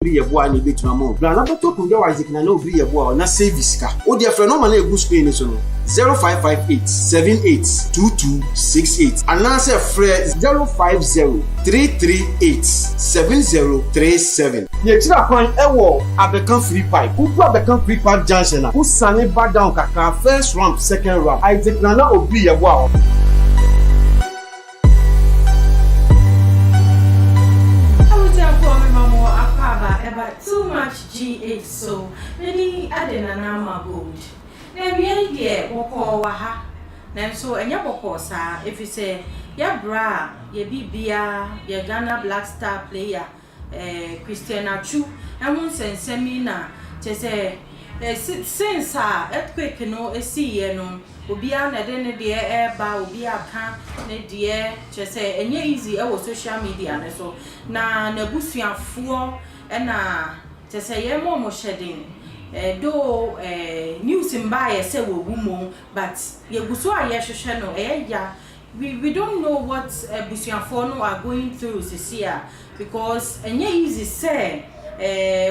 obi ye boa ni betuma mo bra na beto kun do Isaac na obi ye boa na service ka o dia friend no ma na egu screen so no 0558782268 and now say friend 0503387037 ye tira kwan ewo abekan free pipe uku abekan free pipe junction na usane back down kaka first ramp second ramp Isaac na obi ye boa too much GH so many adenana ma gold na we dey woko wa ha na so enya boko sa if you say ya bra ye bibia ye Ghana Black Star player Atsu and sensemi na che say since earthquake no esi ye no obi a na de ne de ba obi aka ne de che say enye easy e wo social media ne so na busuafo na te say ye mo shedding do news mba say wo gumo but ye guso aye hwehwe no ya we don't know what busuafo no are going through this year because enye easy say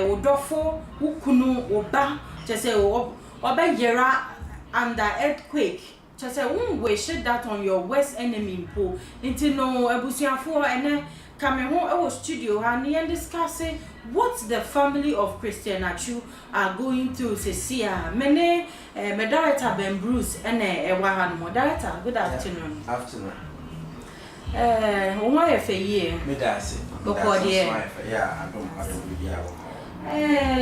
odofo ukunu oba te say oba yera under earthquake te say we should that on your worst enemy po into no busuafo ene come home our studio and discussing what the family of Atsu are going through this year. Many director Ben Bruce and Wahan moderator. Good afternoon. Afternoon. Why a year? Yeah, I don't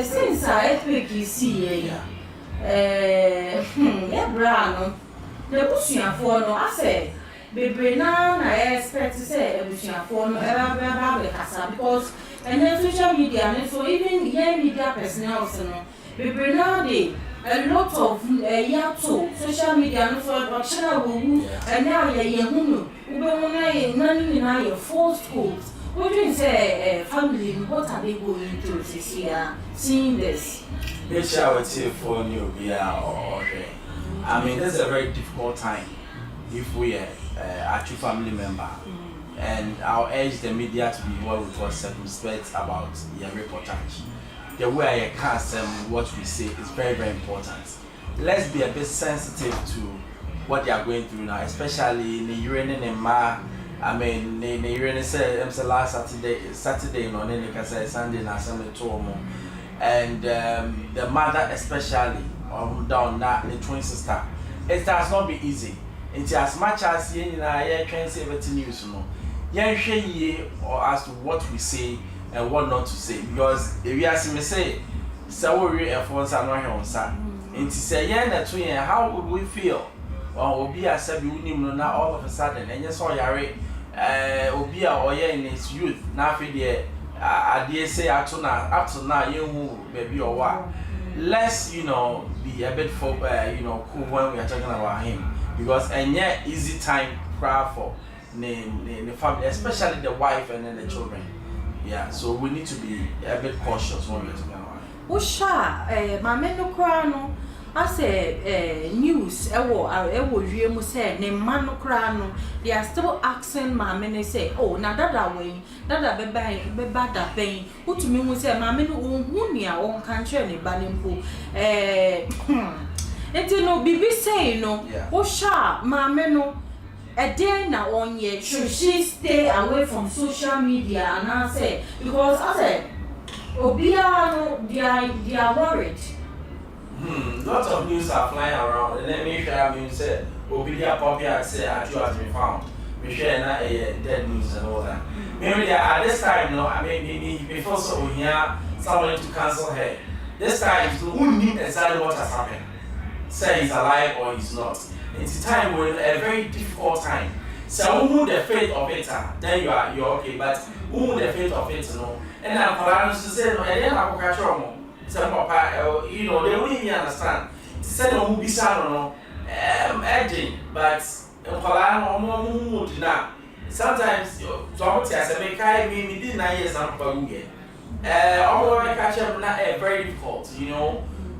since I think you see, Brano, the bushing for no, I say. Bebre na expect to say for no because and then social media and so even young media personnel no bebre na dey a lot of yato social media no for optional wo and now ye hunu ube wona ye nani na ye false schools what do you say family what are they going through this year seeing this which I would say for new or I mean that's a very difficult time if we are Atsu family member, and I'll urge the media to be well with us circumspect about your reportage. The way I cast what we say is very, very important. Let's be a bit sensitive to what they are going through now, especially in the urine and ma. I mean, the urine said last Saturday, no, then they can say Sunday, na Sunday, and the mother especially down that the twin sister. It does not be easy. It's as much as you can say everything news, no. Or as to what we say and what not to say. Because if you ask me, say, so we efforts are not here, sir. And to say, yeah, how would we feel? Or be as a now all of a sudden, and you saw Yari, Obia or in his youth, now for the I dare say up to now, you maybe or what. Let's, be a bit for, cool when we are talking about him. Because easy time cry for the family, especially the wife and then the children. Yeah, so we need to be a bit cautious when we're talking about it. Usha, my men no cry no. I say news. You say ne man no cry no. They are still asking my men. They say, oh, na that way, that be bad that pain. Who to me say, my men who near on country ne banimpo. And you know, Bibi say no, Osha, Mamma no, a day now on ye, should she stay away from social media? And I say, because I said, Obia, they are worried. Lots of news are flying around, and then maybe I mean, say, Obia Poppy, I say, Atsu has been found. We share not dead news and all that. Maybe at this time, no, I mean, before so we hear someone to cancel her. This time, who need exactly what has happened? Say he's alive or he's not. It's a time when a very difficult time. So who the fate of it, then you're okay. But who the fate of it, no. And I'm going to say no. And then I'm going to show some papa, they won't even understand. Say no, who be sad or no, edging, but sometimes somebody has a make I me did 9 years I'm going. All of my catch up not very difficult,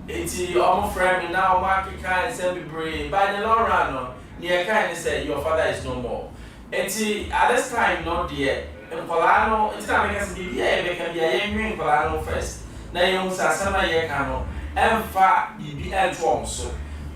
It's almost friend now, market kind and semi brave. By the long run, near kind say your father is no more. And at this time, not dear, Polano, it's not because the year can be a young Polano first. Now you say some year cano, and far be and so.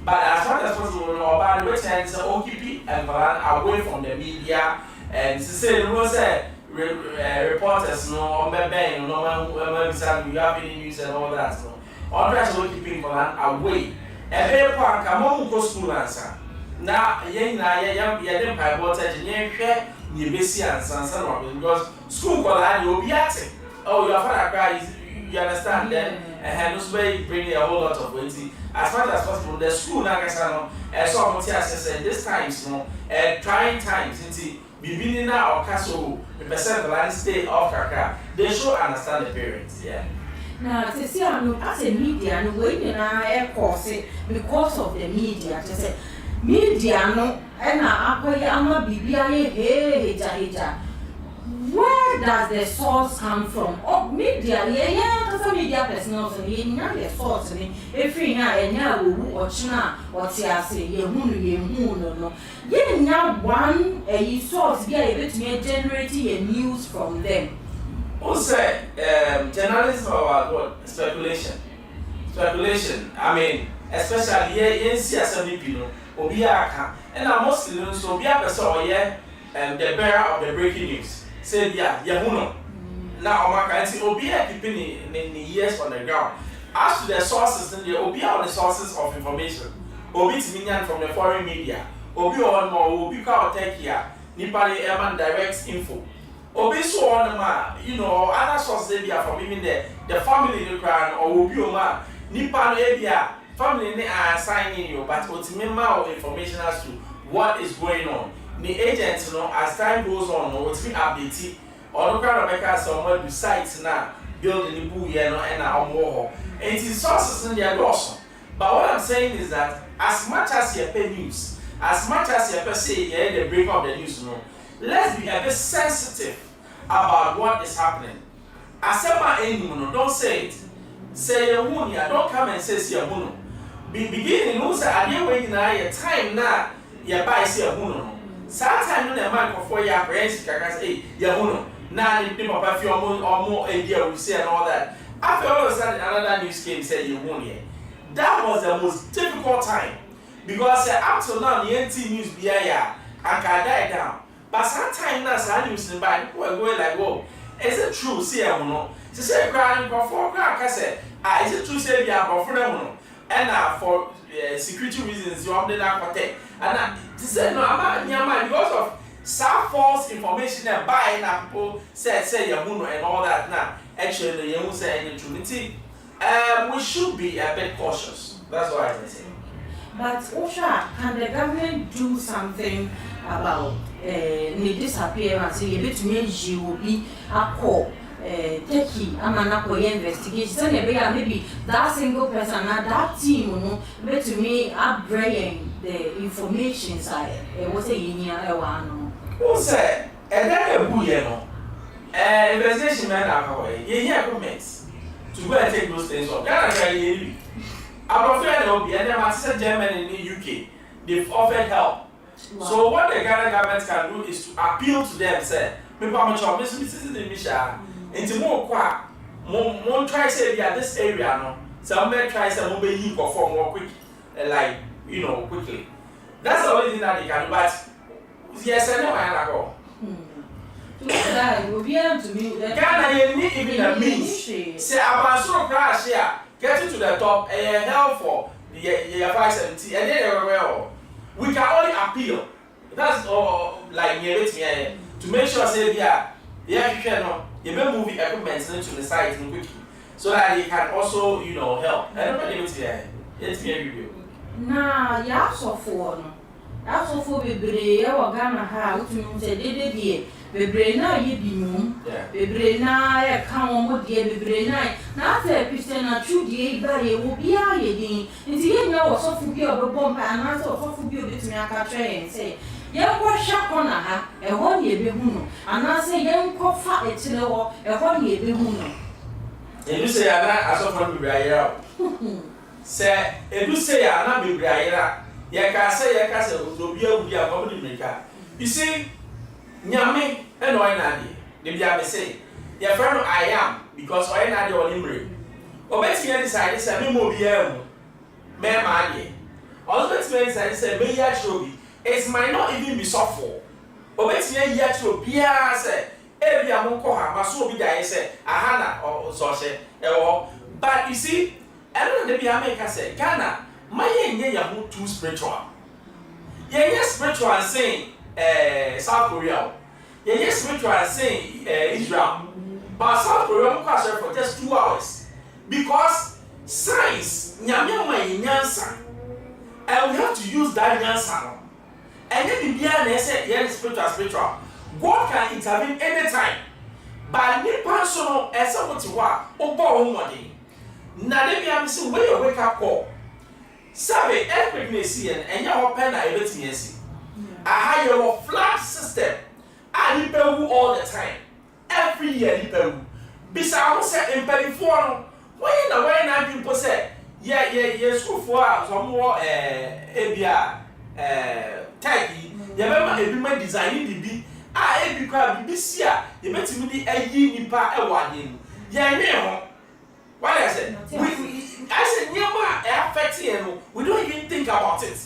But as far as possible, about the returns, OKP and Polano away from the media and to say, no, say, reporters, no, bang, no one, you have any news and all that. No, all that's OKP Polano away. And they park a moment go school answer. Now, young, young, by water, young, you be see and son because school college you'll be acting. Oh, your father cries, you understand then, and those way bring a whole lot of weight. As much as possible, the school now gets on, and so much as I said, this times, you know, trying times, into beginning now or castle, the percent of land stay off Kaka, they should understand the parents, yeah. Now, to see, as a media, and when I course because of the media, to say, media no and ama bibia heja where does the source come from? Oh, media because media personals and the source ni every na enya owu ochina otiase yehunu no nya one source bia ebetumi generate a news from them. Who say journalism about what speculation, I mean especially here in CSM people Obiaka, and I mostly so be a person the bearer of the breaking news. Say, yeah, Yahuno. Now, I can see Obia keeping in the years on the ground. As to the sources, then the Obia on the sources of information. Obi Timinian from the foreign media. Obi on more, Obi Kao Tech here, Nipali Eman direct info. Obi so on, you know, other sources are from even the family in the crown or Obi Oma, Nipan Abia. Family are assigning you, but ultimately information as to what is going on. The agents, you know, as time goes on, what's been updated, or no kind of make us somewhere besides now building the boo, you know, and our war. And it is sources in their awesome. But what I'm saying is that as much as you pay news, as much as you say, yeah, the break of the news, you know, let's be a bit sensitive about what is happening. As anyone, don't say it. Say your moon, don't come and say your moon. Beginning, who say, I didn't wait in a time now, you buy see a moon. Sometimes, no man for 4 years, parents can say, Yahuno, now the people of your moon or more idea we say and all that. After all of a sudden, another news came said you won here. That was the most difficult time because up to now, the NT news be here and can die down. But sometimes now, some news in by people are going like, whoa, is it true? See, I know. To say, crying for 4 o'clock, I said, is it true? Say, we are for them. And for security reasons, you have to protect. And to say no, I'm because of some false information and buying people say Yahuno and all that. Now, actually, the Yahuno say any truth. We should be a bit cautious. That's what I say. But Osha, can the government do something about the disappearance? You bet me you will be a call. Techie, I'm an investigation. Maybe that single person, that team, but to me, upgrading the information side. Was a year, one. Who said, and then a booyano? Investigation man, I'm here comments to go and take those things off. I'm afraid there will be any master Germany in the UK. They've offered help. Wow. So, what the Ghana government can do is to appeal to them, say, maybe I'm a Mrs. Misha. Into more qua, more try say yeah this area no. Some men try say more be perform more quick, like you know quickly. That's the only thing that they can do. But yes, I know I go. To that will be able to be. Ghana need even a means. Say about so crash here, getting to the top and help for the 570, and then well, we can only appeal. That's all like near it to make sure say yeah, you may move equipment into the site quickly so that they can also, you know, help. Everybody is there. It's me review. Nah, yeah, so for Bebre, or Gamma House, you said, Bebre now ye be moon. Bebre now, come on, dear Bebre night. Now, Christian, a true dear, but it will be a yedding. And you know, so for you of a bomb and answer for you between a train and say, young was shop on her, a 1 year be moon, and I say, young cough fat it to the wall, a 1 year be moon. And you say, I saw from the say, and you say, I'm not be Briar. Yaka say, Yaka will be a company maker. You see, Yami and Oinadi, The be say, your friend I am because I am the only brain. Obeti ya decide say me mo bia mu. Me ma de. Obeti ya decide say me ya chobi. It might not even be suffer. Obeti ya chobi bia say e bia mo ko ha ma so obi da say aha na so she but you see, every day bia make say Ghana my yenye ya mo too spiritual. Yenye spiritual and saying South Korea. Yenye spiritual and saying Israel. But South Korea mo kwa for just 2 hours. Because science, nyame nyansa, and we have to use that nyansa. And then the Biblia say, yes, spiritual. God can intervene anytime. But nipa so no, as somebody wa, obo omode. Na de bia me say, where you wake up call. Sabe, Afric Media and you open na everything yesi. Aha your flat system. And nipa wu all the time. Every year nipa wu. Bisa wo say impedifo no. When na people say yeah school for some more ebia tagi ye be ma ebi ma design bibi ebi kwa bibi sia ye betimi di ayi nipa e wade nu ye nwe ho what I said I said nyama affect you no we don't even think about it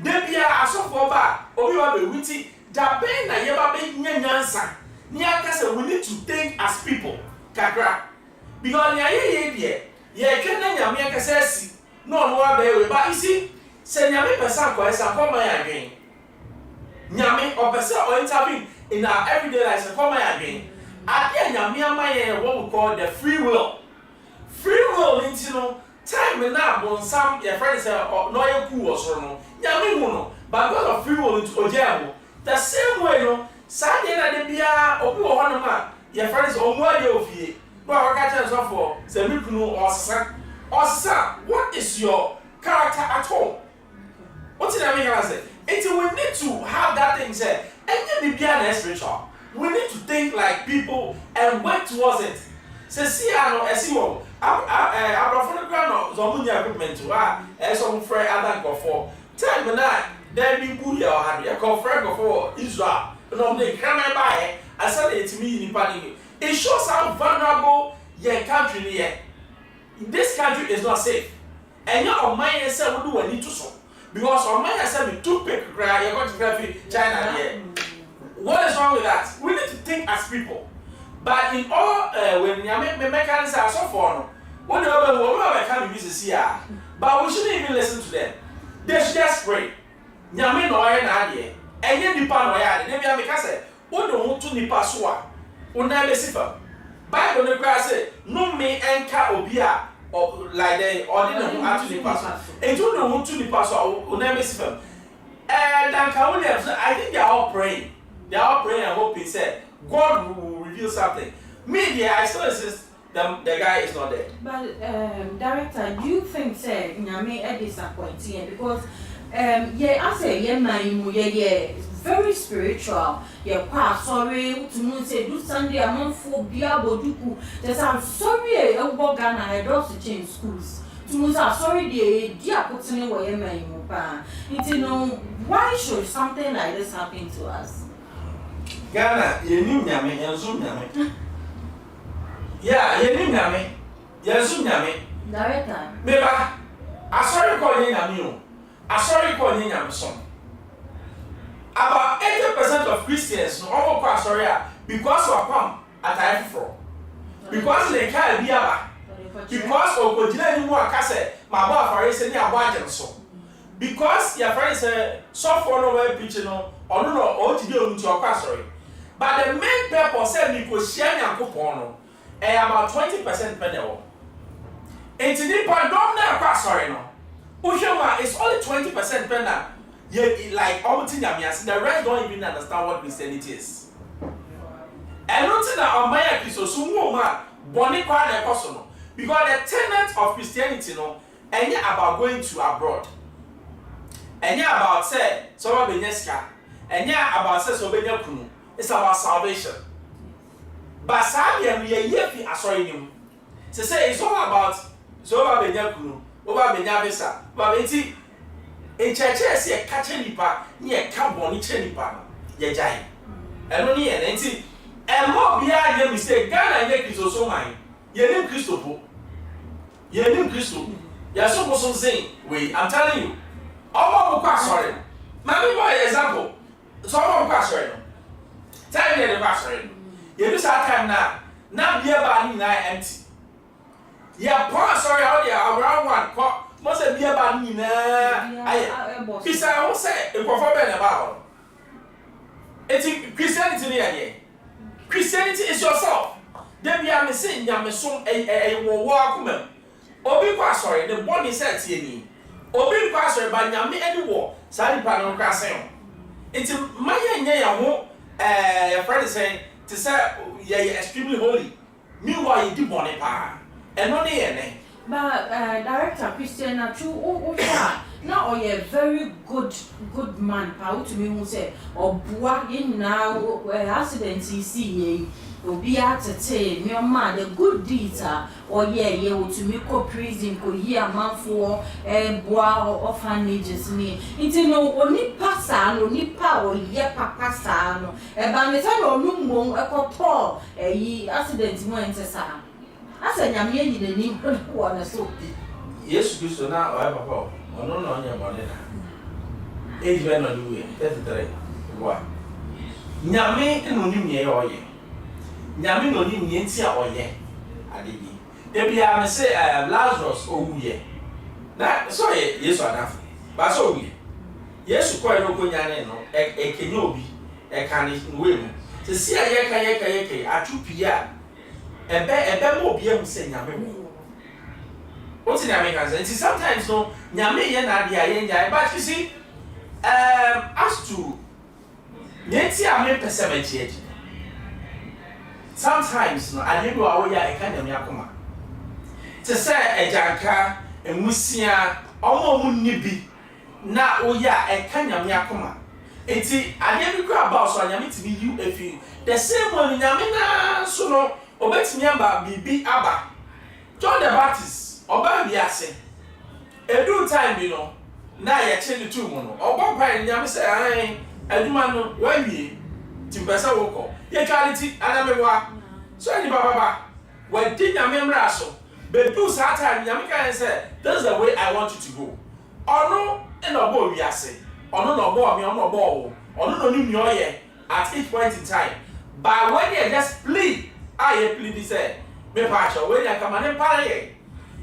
de bia asofo ba obi wa be witi da ben na ye ba be nyanyansa ni aka say we need to think as people kakra. Because ye can nyame akasa si no no abewe but you see say nyame person ko esa come again nyame or person or intervene in our everyday life say come again ade nyame amaye what we call the free will into no time na bonsam your friend say no ye ku osoro no nyame hu no but God of free will into ojabo the same way no Sunday na de bia obi wo hono ma your friend say omo ade ofie. Well, I can't answer for Zemikunu or son. What is your character at all? What did I mean? I say, we need to have that thing said, and be an spiritual. We need to think like people and work towards it. Say, see, I know, as you I'm from the ground, Zomunia equipment to some friend I thank for. Tell me that, then be good, or have you call friend for Israel. No, they can't buy it. I said it to me in Panic. It shows how vulnerable your country is. This country is not safe. And your mind said we do need to so. Because our mind said we too big cry, you're going to grab China here. What is wrong with that? We need to think as people. But in all when you make mechanics are so far, what do we can't be busy here. But we shouldn't even listen to them. They should just pray. Nyame no aye na ade. Enye nipa no aye ade. Dem ya make say, "Wo do hu to nipa so a." Una besifa Bible no cry say no me enka obi a like the ordinary atu ni paso eju no hu tu ni paso una besifa dan ka we I think they are all praying and hoping say God will reveal something. Media I still insist the guy is not there. But director, do you think say nyame e disappointing because I say ye man mu ye very spiritual. Sorry to say do Sunday among for bia boduku. Just I'm sorry Ghana I don't to change schools. To sorry dear putting away my mopa. You know why should something like this happen to us? Ghana, you knew Yami and Zoom Yami. Yeah, you knew Yami. Yes, Yami. Director. Meba, I sorry calling Yami. I sorry calling Yamson. About 80% of Christians no all pass sorry because of come at Africa. Because they can't be aba. Because of Kojina you more case, my boy for say near Wagen so. Because your friend say so for no way preaching no or no or to do to your sorry. But the main purpose said me ko share Yankopon no about 20% penny. And to nipa don't na sorry no. Ushema is only 20% penny. Yeah, like almost the rest don't even understand what Christianity is. And not that our Maya is so man, Bonnie Kwana personal. Because the tenet of Christianity, no, and yeah about going to abroad. And yeah about say Soba Beneska, and yeah about say Sobenya Kunu. It's about salvation. But Sabian we are here sorry him. To say it's all about Soba Benya Kunu, Oba Benya Visa, but it's in church, a catching nipa, near Camboni Chenipa, ye jay. And only an empty and more behind them mistake Ghana ye Christo so mine ye name Christo po ye name Christo ya so so saying wait I'm telling you omo mo sorry mami boy example so omo mo sorry no time ye never sorry ye do that time na bia ba ni na empty ye pass sorry how they around one mo say bia ba ni na aye bisa wo say e ko for be na ba Christianity ni Christianity is yourself. Then we are saying nyame so wo akoma. Obi kwa sorry the body set tie ni. Obi kwa sorry ba nyame eni wo sa ni pa no kwa sen. Enti maye nya ya ho your friend saying to say you extremely holy. Meanwhile you do money pa. Eno ne ye ne. But director Christian Atsu now or a very good man pa to me who say obua yin na accident see ye obi atete me man the good deeds or ye to me ko prison ko yi amanfo boa orphanages ni nti no oni pasa no nipa o ye papa sa no e ba me say no mo ekopo yi accident mo entesa asa nyame yi de ni ko na so Yes Christo na o papa ono no nya bone na age be no do 33 wa nyame no nim ye oye nyame no nim ye ntia oye adebi e bia me say Lazarus owuye na so ye Yesu adafo ba so owuye Yesu ko no ko nyane no e kenya obi e kan we mu se sia ye kan atupia ebe mo obi am say nyame wo what in American sense sometimes no nyame ye na dia ye nja but you see as to yeti ame percentage sometimes no adebi wa wo ya e kan nyame akoma te say ejanka emusia omo mu nibi na wo ya e kan nyame akoma enti adebi ko about so nyame ti bi you efi the same one nyame na so no obetimi aba bibi aba John the Baptist oba biase edu time bi no na ye che ni tu mu no obo pai nyame se an aduma no wawie ti pesa woko ye quality anamewa so ani baba we di nyame mra so be do sa time nyame kan say this is the way I want you to go ono e no bo wiase ono no bo mi ono bo wo ono no ni oye at each point in time but when you just plead I plead say me pa cho when you come and pare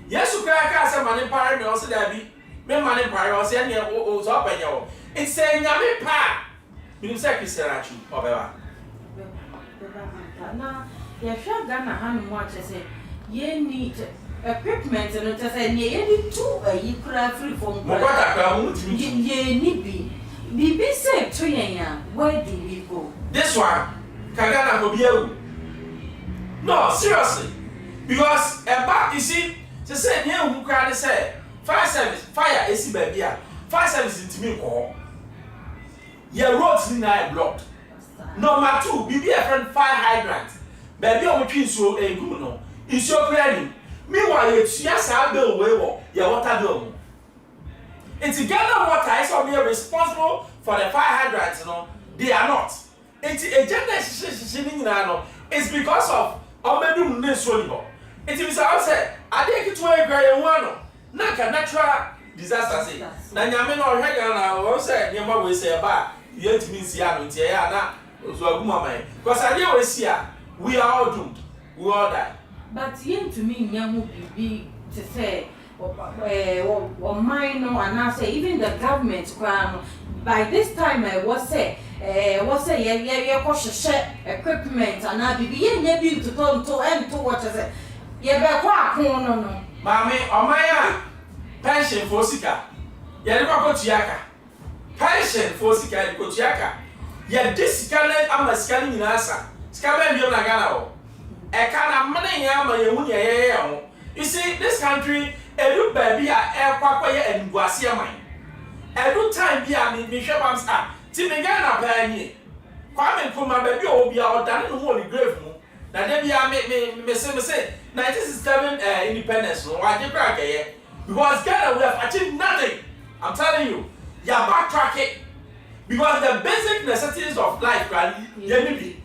Yesu kra ka se mane pare me o se da bi me mane pare o se ne o so panya o it say nyame pa me say Christian Atsu obeba na ya hwa Ghana ha no mo ache se ye need equipment no te say ne ye di tu yi kra free from mo kwata kra mo timi ye ni bi say to yen ya where do we go this one ka Ghana go bi ewu no seriously because you see se say near who can say fire esi babia fire service intimi ko your roads na blocked number 2 bibi a friend fire hydrant baby o twin so egum no iso planning meanwhile you tia sa bill we wo your water bill it's Ghana water is only responsible for the fire hydrants no they are not it's agenda shishini na no it's because of omedum ne so ni ho it is say ade kitu e gwa ye no na ka natural disaster say na nyame no hwe Ghana o say nyama we say ba ye ntimi nsia no ntia ya na so aguma man because ade we sia we are all doomed we all die but yen to me nyamu bibi to say or mine no and say even the government by this time I was say ye ko equipment and bibi ye bi to what is it ye be kwa akon no mami omaya pension for sika ye de ko tuaka pension for sika ye ko tuaka ye discount amasika ni na asa sika be bi na Ghana ho e kana mane ya ma ye hu ye ho you see this country edu baby a kwakwa ye enguase man edu time bi a me hwe bam sa ti me Ghana pa ni kwa me kuma baby obi a odane no ho ni grave mu na de bia me say 1967 independence no wa de crack here because Ghana we have achieved nothing. I'm telling you, you're backtracking because the basic necessities of life can be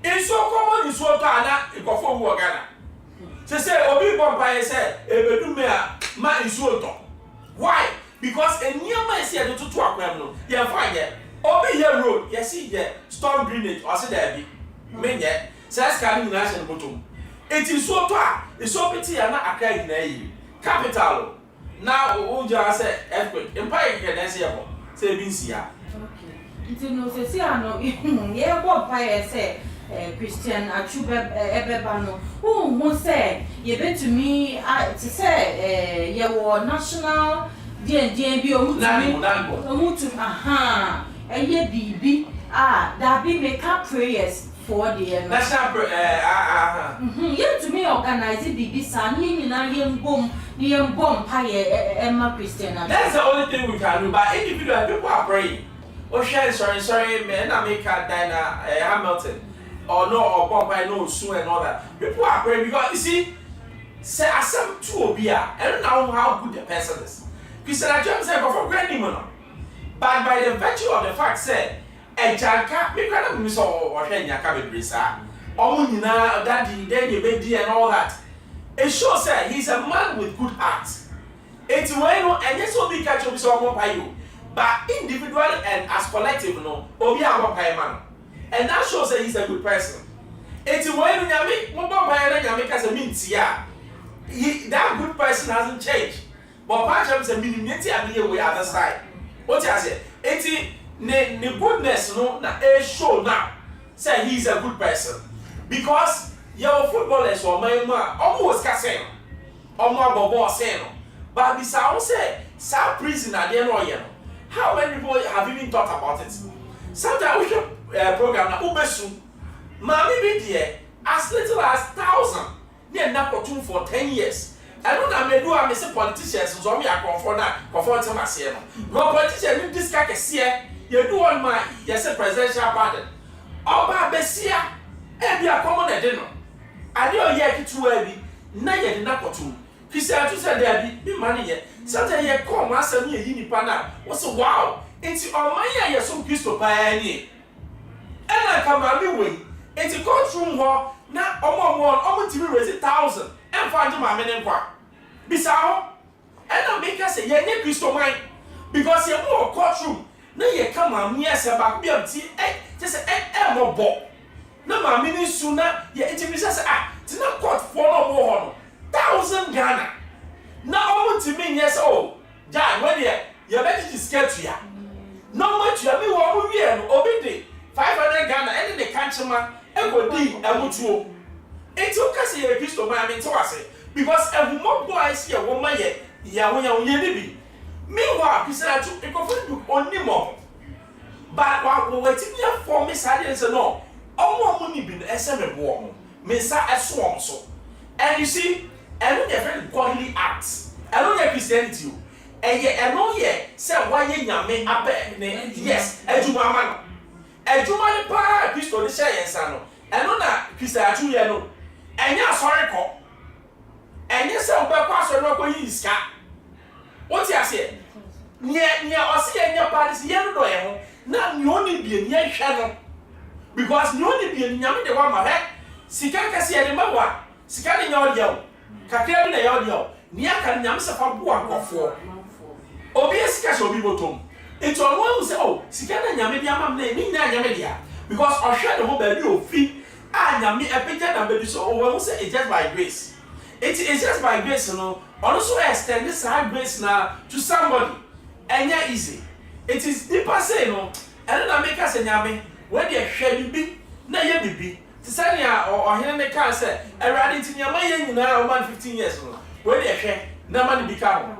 In so common is what Ghana, if you go Ghana. Say, Obi Bompire said, Ebedumea, man is so. Why? Because a near man said to talk them. Yeah, fine, yeah. Obi here road, yes, see, yeah, storm drainage, or say there be. Men yet, says coming national bottom. It is so far, it's so pretty and not a crying name. Capital. Now, Oja said, earthquake, empire can say, Vincia. Okay. It no say, I know, yeah, what Pire said. Christian Atsu Ebebano, who said, you bet to me, to say, you were national DNB Omutu, aha, and ye BB, that be make up prayers for the national, yet to me organize it, BB San, Yin bomb, Pie, Emma Christian. That's the only thing we can do, but individual people are praying. Oh, sorry, man, I make a Dinah Hamilton. Or no, or Bombay, no, soon and all that. People are praying because you see, say, I some two beer, I don't know how good the person is. Because I just said, for granting money. But by the virtue of the fact, said, a janka, we can't miss or hang your cabin, Brisa. Oh, you know, daddy, then you baby and all that. It shows that he's a man with good heart. It's well, and yes, will be catch up someone by you. But individual and as collective, no, or be our man. And that shows that he's a good person. It's when that good person hasn't changed. But perhaps a minimity and the other side. What I say? It's the goodness, no, na show now. Say he's a good person. Because your footballers or my almost casino. Or more bobo saying. But this I say, South prison at the end. How many people have even thought about it? Sometimes we should program na ubesu. Mami be there as little as 1,000. Near Nakotum for 10 years. I don't know, I may say politicians, so me a confront to myself. No politician in this case here, you do on my yes, presidential pardon. Oba Bessia, and be a common dinner. I know yet too heavy, neither in Nakotum. He said to say there be money yet. Sometimes you come, answer me a Hinipana. What's a wow? It's on my year, some Christo Pioneer. And I come and be way. It's a courtroom war. Now, almost to raise 1,000 and find my men in quack. Bisao, and I make us a young Christo mine because you're more courtroom. Now you come and yes about beauty, just a more ball. No, my mini sooner, yet it's it's not court for no more 1,000 Ghana. Now, almost to me, yes, oh, John, when you're better to scare to ya. No much, you have me 1 year, obey 500 Ghana, and then the country man, and would be a mutual. It took us a pistol, man, into us because a woman boys here, woman yet, Yahweh, meanwhile, he said, I go for you only more. But while we're waiting here for Miss Adams and all money been SM war, Miss a swarm so. And you see, I don't have very godly acts. I don't have Christianity. And yet, I know yet, say, why you may up, yes, as you mamma. And you want to buy a pistol, the science, and no, Christian, no. And you're sorry, call. And you say, backwards, or not going to scat. What's your say? Near us, and your parties, yellow, now you only be a near shadow. Because you only be a young the one my head. Sikaka see any mawa, Sikani your Kakari the audio, Niakan Yamsa Pampuan or 4. Obvious cash will be bottom. It's all one who say, oh, Sikana Yamidia, name Yamidia. Because our shadow will be your feet, and Yami a picture and baby so one say it's just by grace. It is just by grace, you know. Also extend this high grace now to somebody. And yeah, easy. It is deeper say, no. And then I make us a yami when they share be, na ye be. Tisania or here they can say, I ran into your man now, man 15 years old. When they share, no money become.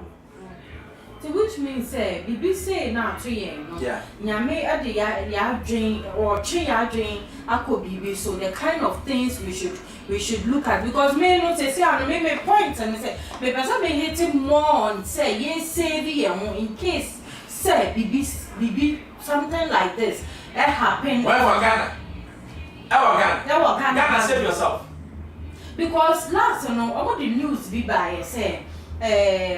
Which means say, Bibi say now 3 years. Yeah. Nyame at the ya drain or tree ya drain, ako Bibi. So the kind of things we should look at because may not say I make my point and say, but person may hit him more on say yes say in case say Bibi something like this that happened. Where was Ghana? Ghana save yourself. Because last all the news be by say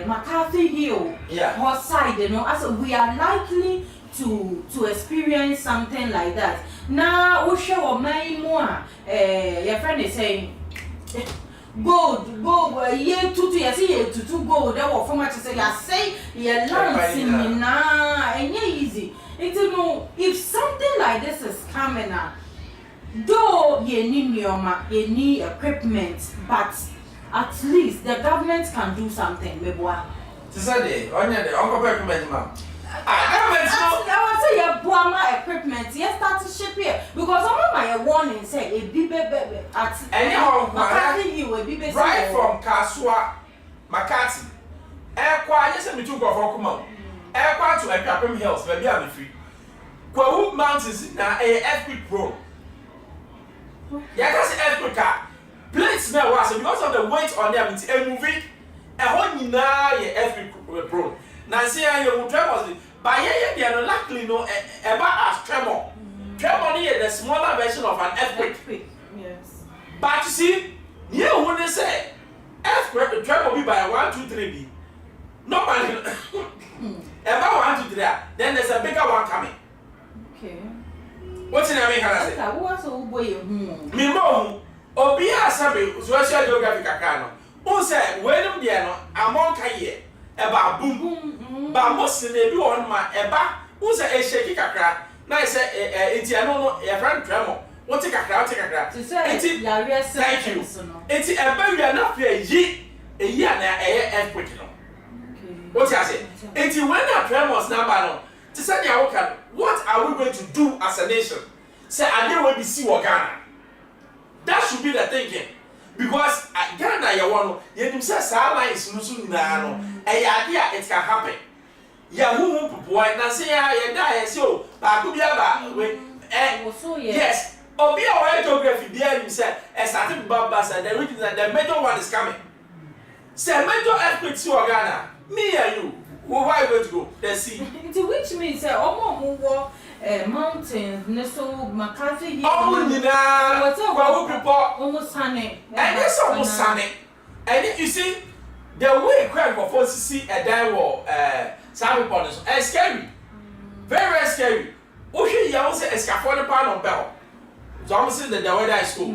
McCarthy Hill, her side, as we are likely to experience something like that. Now we show my more your friend is saying gold year 2 years year to gold that was for much say you say you lancing na and easy. It's know if something like this is coming up, though you need equipment, but at least the government can do something. Meboa. Today, on the uncle equipment, ma'am. I was say your Buama equipment. Yes, start to ship here because some of my warning say a bibe at anyhow. Right from Kasua, Makati. Airquad, yes, me took off for come. Airquad to Afric Hills, maybe I'm free. Kwa mountains na earthquake prone. Yeah, that's earthquake car. Plates now was because of the weight on them. It's a movie. A whole nina earthquake prone. Now see how you tremors. But yeah, they are luckily no about as tremor. Tremor is the smaller version of an earthquake. Yes. But you see, you when they say earthquake, tremor be by 1, 2, 3 B. Normally, about 1, 2, 3. Then there's a bigger one coming. Okay. What's in America? I say. What's a boy? Me mo. Obia sabe social geographic akano. Who say when they are among kaye eba boom ba most na bi on ma eba who say e shake kakra na say enti no e friend tremor what take kakra enti thank you enti eba wi na fe yi na earthquake no what you say enti when that tremors number no to say dia what are we going to do as a nation say ade we be see Ghana. That should be the thinking. Because Ghana, you want to say lines, no, it can happen. Ya who boy, and say, I die, so, I could be about yes, or be a geography, dear himself, and starting Babas, and the major one is coming. Say, major earthquakes, you are Ghana, me and you, who are going to go? Let's see. Which means, mountains, so McCarthy. Oh, people almost sunny. And it's almost sunny. And you see, the way crime for folks to see a die war, Sabi Ponders, it's scary. Very, very scary. Okay, you also a scaffolding pan on bell. So I'm saying that the weather is cool.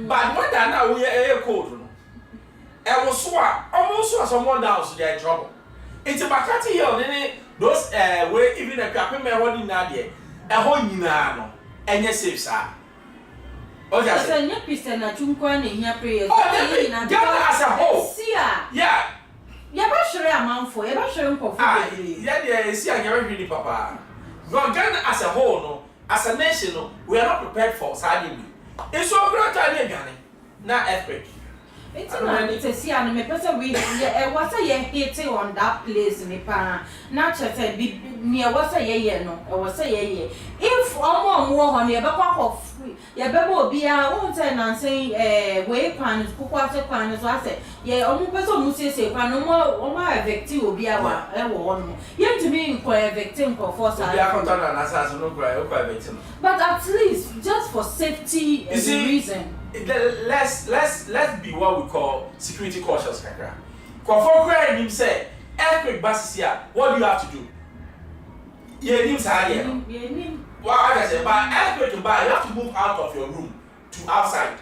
But when that now we are cold, I was swear, almost saw someone down, so they're in trouble. It's a McCarthy here, those where even a crappy man holding Nadia. A whole no, and yes, safe, sir. Oh, that's a young Christian at Chunquan in your prayer. Oh, Ghana as a whole. See, yeah. You're not sure amount for you're not sure for yeah, see, I never really, Papa. But Ghana as a whole, no, as a nation, no, we are not prepared for sadly. It's so great idea, Ghana, not earthquake. It's a see, and me person we what's a year hitting on that place, me pa. Not just a be near what's a year, no, or was a year. If more on your back of free, your baby be a won't and say, way pan, Kukwata pan, so I said, yeah, almost person who says, no more a victim will be a one. Yet to be inquire victim for force. But at least just for safety is the reason. Let's be what we call security cautious, Kakra. Kofokra him say, earthquake basis here, what do you have to do? You well, I say, but earthquake to buy, you have to move out of your room to outside.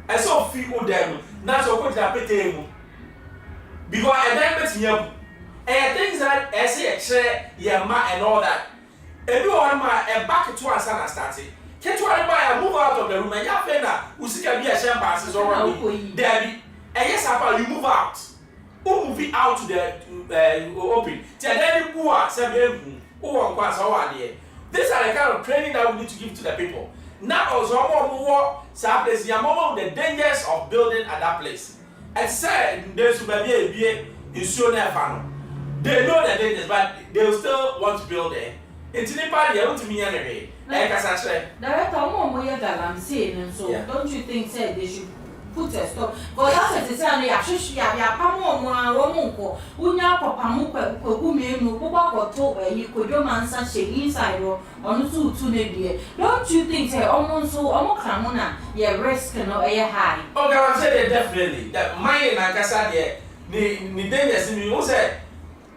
And so people them, now so put that pay because I then bet you and things that I say a chair, your ma and all that. And you want my back to us and I started. Can't you buy move out of the room and you have who see can be a share passes or Debbie. And yes, after you move out. Who move it out to the open? Tell them who are 7 who are these are the kind of training that we need to give to the people. Now also more place the dangers of building at that place. And said there's be they know the dangers, but they will still want to build there. It's in the party, I want to me anyway. Like I said, I'm saying, so don't you think said they should put a stop? But that's the same. I should have Pamonco, Unya Papamuka, Kumu, Papa, where you could do man such inside or on 2 near. Don't you think say almost so almost Cramona, your risk no air high? Oh, I said definitely that mine and Casadia, the dangers in you said.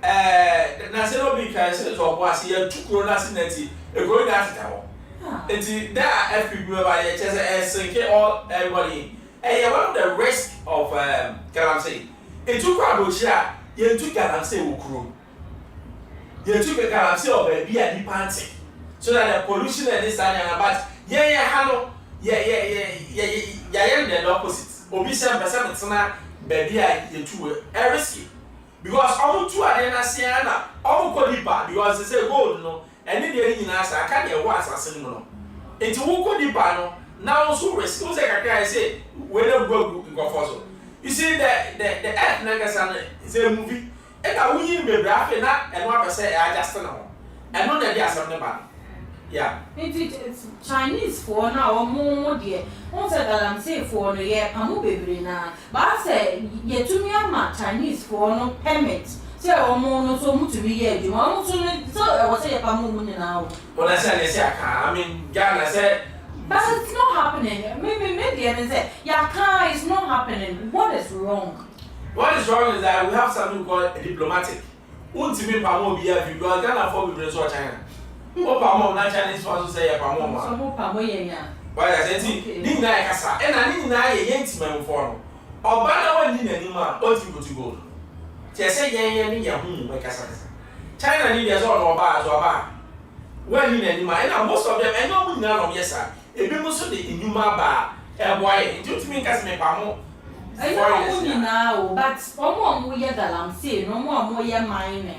na say no be can say to boss here two corona sinati e go in that town. And there are FPP by the chess all everybody. And one of the risk of can I say it took a share, you took can say ukru. You took a can say of a beer deep panting. So that the pollution and this and but hello, the opposite. Obisa percent sana baby you two risky. Because almost two are then Siana, almost deeper because they say gold no, and then the answer I can't hear what's a no. Into who could deeper no, now so risk. Who's like I say, whether go for you see the earth Nagasan is a movie, and I wouldn't be laughing at and what I say I just know. And not that there's something bad. Yeah. It's Chinese for now or more dear. Once that I'm saying for no year, Pamu baby now. But I say, yet to me, I'm Chinese for no permit. Say, or more no so much to be here. You want to so I was saying Pamu now. Well, I said, I mean, Ghana said, but it's not happening. Maybe and say, yeah, it's not happening. What is wrong? What is wrong is that we have something called a diplomatic. Won't you mean Pamu be here because Ghana for people in China? Oh, Pamo, not Chinese ones say a Pamo. So, Pamo, why I said, didn't I cassa, and I didn't I a gentleman for or Bana one in anymore, or you go to go. Just say, yeah, like Cassa. China needs all or bars or bar. Well, in any mind, and most of them, and no one now, yes, sir. If you must be in Yuma bar, a boy, do you mean Casme Pamo? I know now, but more year that I'm saying, no more year mine.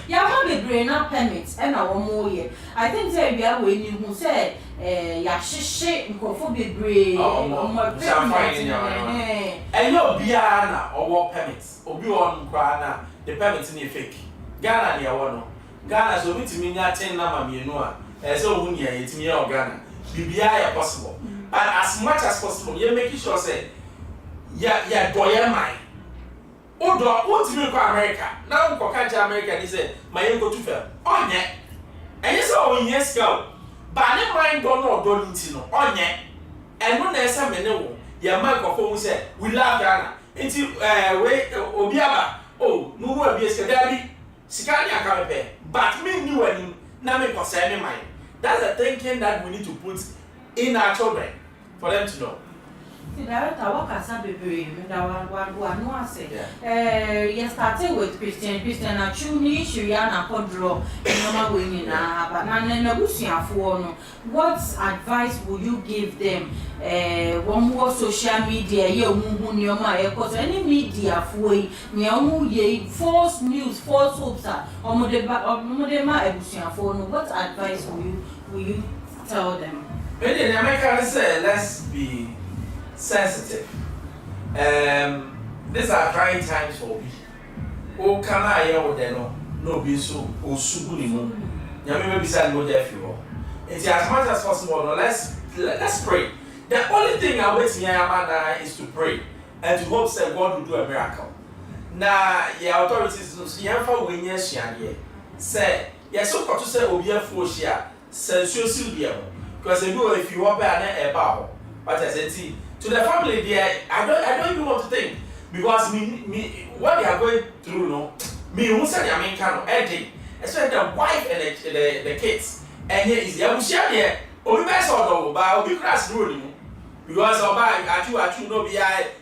You have a brain up permits and our more year. I think say we are when you who said, Yashish, Kofobi brain, and no Biana or war permits, or be on Grana, the permits in the fake. Ghana, dear one. Ghana, so it's me not 10 number, you know, as so when it's me or Ghana. BBI possible, but as much as possible, you're making sure say. Yeah, doya mine. Oh, do what you mean America? Now, catch America, he said, my uncle to fail. Oh, yeah. And you saw when yes, go. But I mind don't know, don't know. Oh, yeah. And when there's some no, your microphone said, we love Ghana. Until, wait, Obiaba. Oh, no more be a scadabi. Scania can't pay. But me knew any, now make concern mine. That's the thinking that we need to put in our children for them to know. Director, what can I be one say? You started with Christian, I truly Shriana Podro, and no winning, but none of the what advice would you give them? One more social media, your my because any media for ye false news, false hopes, or Modema Ebusian for what advice will you tell them? Maybe in America, let's be sensitive. These are trying times for me. Oh, can I hear what they know? No, be so, or Subunimu. Yami be sad no deaf you all. It's as much as possible. No, let's pray. The only thing I wait here is to pray and to hope that God will do a miracle. Now, your authorities don't see how far we near Shiania. Say, yes, so to say, Obia Foshia, Sensio Silvia, because if you are bad a bow. But I said, to the family there, I don't even want to think because me what they are going through, no, me who said I mean kind of edging, especially the wife and the kids, and here is the Abusia here, or best or by Obi Class Road, because by Atsu no be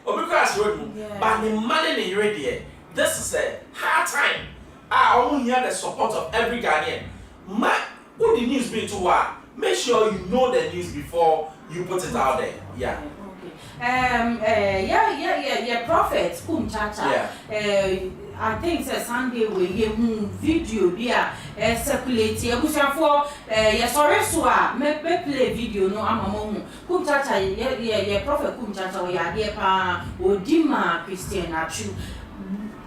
Obi Class Road, but the money in radio, this is a hard time. I only hear the support of every Ghanaian. Who the news be to make sure you know the news before you put it out there. Yeah. Yeah, prophet, Chacha. I think it's Sunday we video there circulate. For sorry, so me play video no amamu. Chacha, yeah, prophet Chacha, we are there pa Odima Christian Atsu.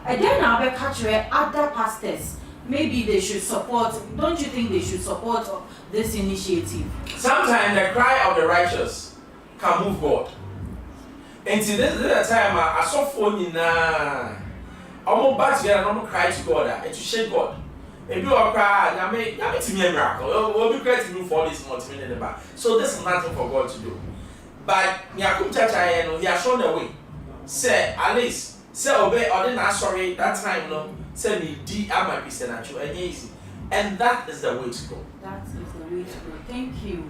And then I'll be catch other pastors. Maybe they should support. Don't you think they should support this initiative? Sometimes the cry of the righteous can move God. And see, this is the time I saw phone in almost back together and cry to God and to shake God. If you are crying, I mean, to me a miracle. We'll be glad to do for this multi-million back. So this is nothing for God to do. But Nyakum Chacha, he has shown the way. Say, at least So obey or then sorry that time no say me D I might be senator and easy. And that is the way to go. That is the way to go. Thank you,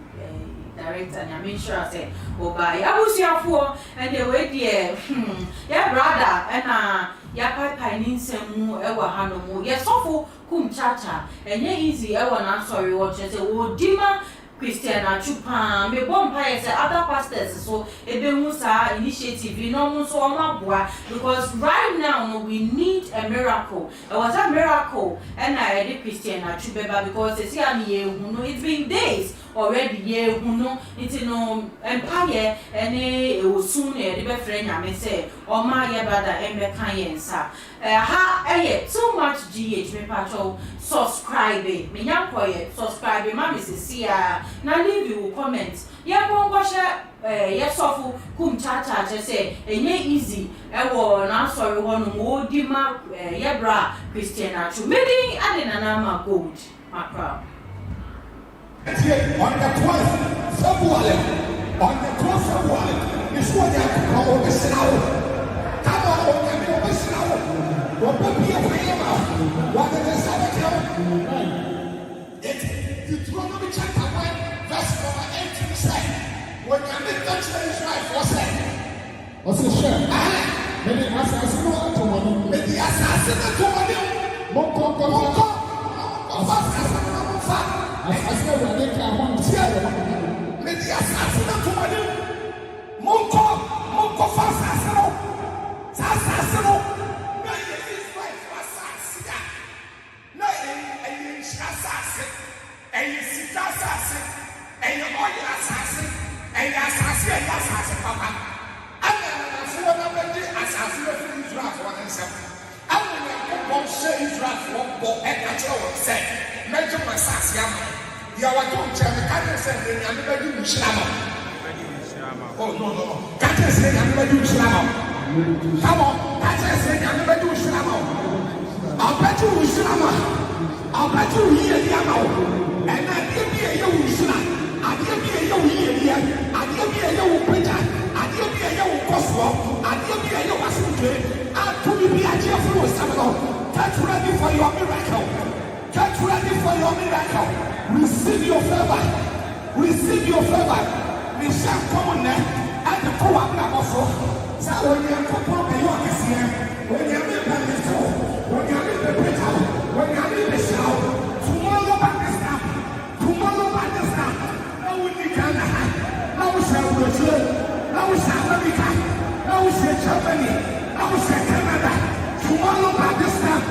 director. And I make sure I say, oh, bye. I was here for and the way, dear, yeah, brother, and ya papa in some ever hanomo, yes, awful, cum chacha, and yeah, easy, I want sorry, what you say, oh, Dima. Christian Chupa, me bonfire say other pastors so ebe musa initiative you know so amabua because right now we need a miracle. It was a miracle and I did Christian Chubeba because they see it's been days already it's no empire and it was soon the friend I say or my brother Emeka too much GH me patrol subscribe me young subscribe mommy see now leave you comment. Yeah, go yes, awful kum cha say, easy. Now sorry, one more dima, bra, Christian Atsu. Maybe I didn't know gold, my crowd. On the 12th February, is what they have to come on the snow. Come on, the snow. What will be a favor? What is the Sabbath? Deuteronomy chapter 1, verse number 18 said, when you make that his wife was said, what's the share? Maybe assassin to money. Maybe assassin to money. Monko. Assassin will make a one share. Maybe assassin to money. Monko assassin. Assassin. No, his wife was assassin. No, assassin. And you see that assassin, and you are your assassin, and your assassin, Papa. And then for the assassin of Israel for himself. I will not say Israel for and natural said, Major Assassin. You are going to tell the country said, I'm never doing Shlama. Oh, no. Can't you say I'm never doing Shlama? Come on, can't you say I'm never doing Shlama? I'll bet you Shlama. I'll bet you here, Yamo. And I give me a young Islam, I give me a young year, I give me a young preacher, I give me a young gospel, I give me a young assembly, and to be a cheerful Samuel. Get ready for your miracle. Get ready for your miracle. Receive your favor. Receive your favor. We shall come on there and the power of so when you come up the young here, when you are in the soul, when you are in the preacher, when you are in the shout, tomorrow back this time. Now we can. Now we shall Brazil. Now we shall America. Now we shall Germany. Now we shall Canada. Tomorrow by this time.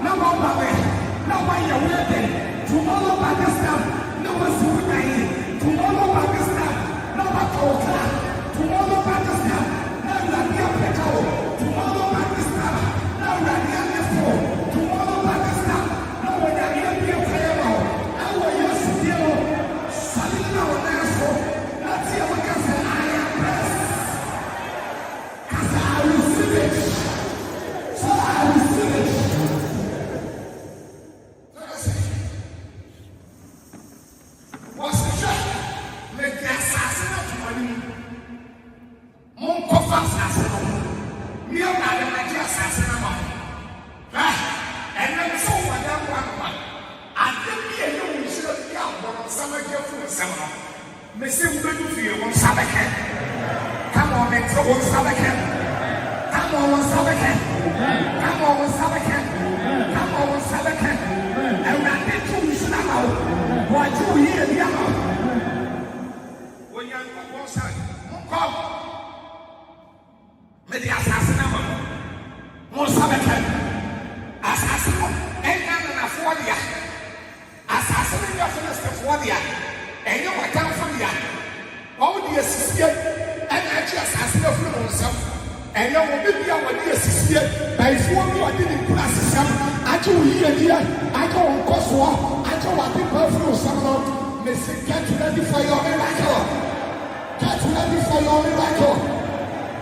Now I'm away. Now by your wedding. Tomorrow by this time. Now we're Sudan. Tomorrow by this time. Now by Kota. Tomorrow by this time. Now we're near Petro. Tomorrow by this time. Now we're near Nefo. Tomorrow by this time. Now we're near Piero.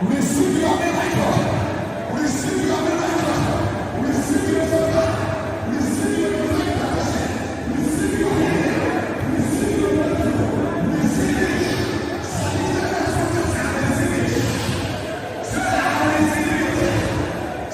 Receive your miracle. Receive your miracle. Receive your miracle. Receive your miracle. Receive your miracle. Receive your miracle. Receive it. Receive it.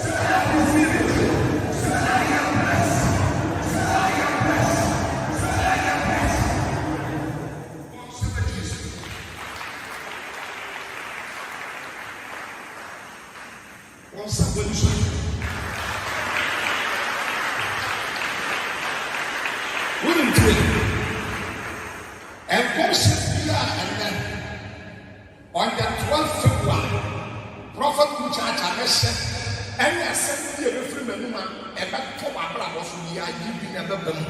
And conscious and then on the 12th February, Prophet Muchacha Mesha, and I sent you a free man, and back to my brothers who are giving a baby.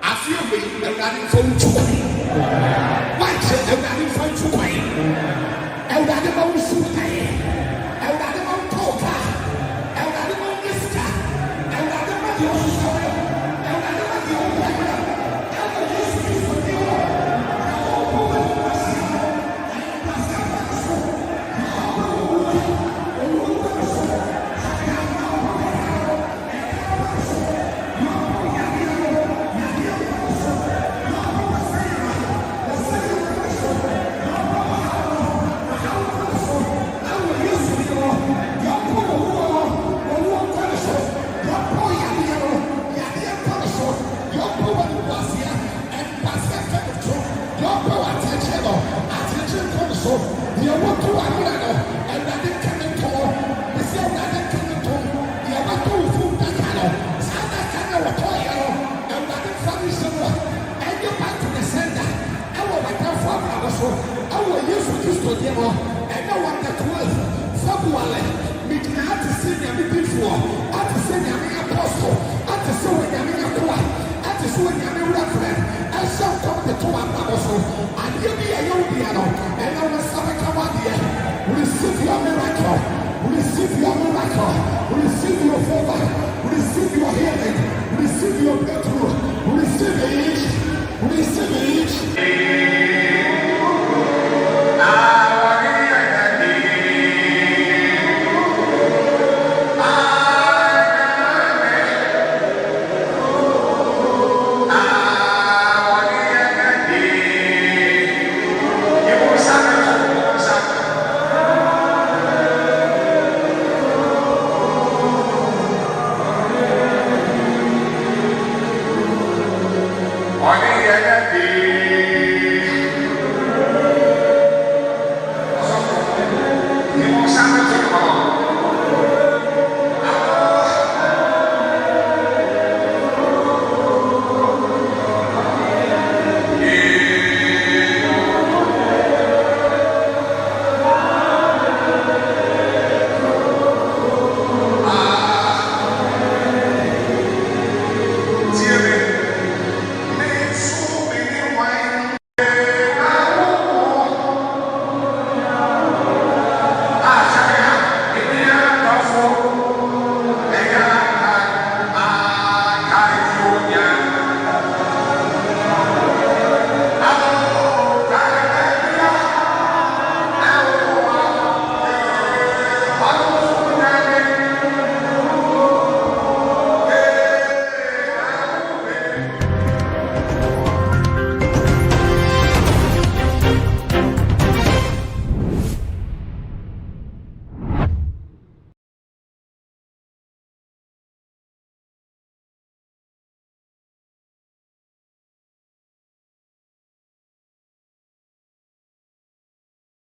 I feel me, and I didn't phone to me. Why should I didn't phone to me? And I didn't want to pay. And I didn't want to talk. And I didn't want to listen. And I didn't want to show. And I didn't want to and no one that was February, midnight to see me before.